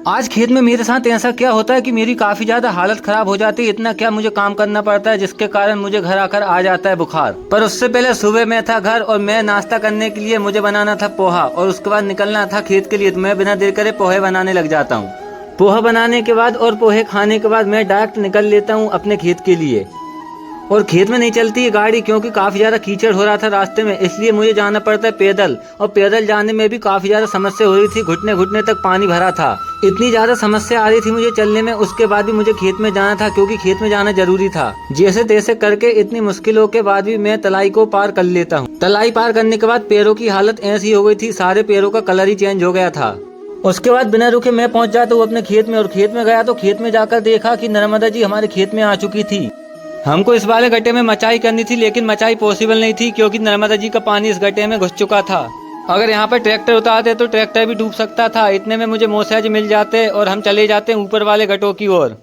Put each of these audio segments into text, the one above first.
आज खेत में मेरे साथ ऐसा क्या होता है कि मेरी काफी ज्यादा हालत खराब हो जाती है। इतना क्या मुझे काम करना पड़ता है जिसके कारण मुझे घर आकर आ जाता है बुखार। पर उससे पहले सुबह मैं था घर और मैं नाश्ता करने के लिए मुझे बनाना था पोहा और उसके बाद निकलना था खेत के लिए। तो मैं बिना देर करे पोहे बनाने लग जाता हूँ। पोहा बनाने के बाद और पोहे खाने के बाद मैं डायरेक्ट निकल लेता हूँ अपने खेत के लिए। और खेत में नहीं चलती है गाड़ी क्योंकि काफी ज्यादा कीचड़ हो रहा था रास्ते में, इसलिए मुझे जाना पड़ता है पैदल। और पैदल जाने में भी काफी ज्यादा समस्या हो रही थी, घुटने घुटने तक पानी भरा था। इतनी ज्यादा समस्या आ रही थी मुझे चलने में। उसके बाद भी मुझे खेत में जाना था क्योंकि खेत में जाना जरूरी था। जैसे तैसे करके इतनी मुश्किलों के बाद भी मैं तलाई को पार कर लेता हूँ। तलाई पार करने के बाद पैरों की हालत ऐसी हो गई थी, सारे पैरों का कलर ही चेंज हो गया था। उसके बाद बिना रुके मैं पहुंच जाता हूँ अपने खेत में। और खेत में गया तो खेत में जाकर देखा कि नर्मदा जी हमारे खेत में आ चुकी थी। हमको इस वाले गड्ढे में मचाई करनी थी लेकिन मचाई पॉसिबल नहीं थी क्योंकि नर्मदा जी का पानी इस गड्ढे में घुस चुका था। अगर यहाँ पर ट्रैक्टर उतारते तो ट्रैक्टर भी डूब सकता था। इतने में मुझे मौसा जी मिल जाते और हम चले जाते ऊपर वाले गड्ढों की ओर।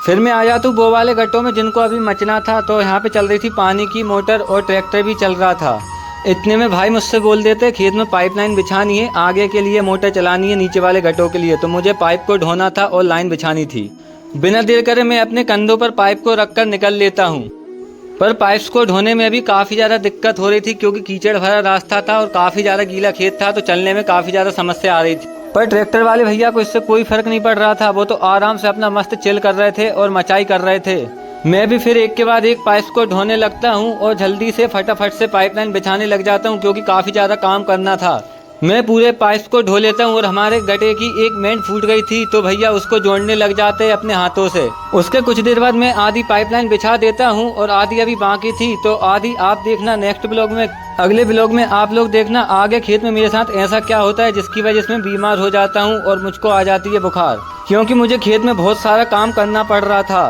फिर मैं आ जाता हूँ वो वाले गड्ढों में जिनको अभी मचना था। तो यहाँ पे चल रही थी पानी की मोटर और ट्रैक्टर भी चल रहा था। इतने में भाई मुझसे बोल देते खेत में पाइपलाइन बिछानी है, आगे के लिए मोटर चलानी है नीचे वाले गड्ढों के लिए। तो मुझे पाइप को ढोना था और लाइन बिछानी थी। बिना देर करे मैं अपने कंधों पर पाइप को रखकर निकल लेता हूँ। पर पाइप्स को ढोने में भी काफी ज्यादा दिक्कत हो रही थी क्योंकि कीचड़ भरा रास्ता था और काफी ज्यादा गीला खेत था। तो चलने में काफी ज्यादा समस्या आ रही थी। पर ट्रैक्टर वाले भैया को इससे कोई फर्क नहीं पड़ रहा था। वो तो आराम से अपना मस्त चिल कर रहे थे और मचाई कर रहे थे। मैं भी फिर एक के बाद एक पाइप्स को ढोने लगता हूँ और जल्दी से फटाफट से पाइपलाइन बिछाने लग जाता हूँ क्योंकि काफी ज्यादा काम करना था। मैं पूरे पाइप्स को ढो लेता हूँ और हमारे गड्ढे की एक मेन फूट गई थी तो भैया उसको जोड़ने लग जाते हैं अपने हाथों से। उसके कुछ देर बाद मैं आधी पाइपलाइन बिछा देता हूँ और आधी अभी बाकी थी। तो आधी आप देखना नेक्स्ट ब्लॉग में, अगले ब्लॉग में आप लोग देखना आगे खेत में मेरे साथ ऐसा क्या होता है जिसकी वजह से मैं बीमार हो जाता हूँ और मुझको आ जाती है बुखार क्योंकि मुझे खेत में बहुत सारा काम करना पड़ रहा था।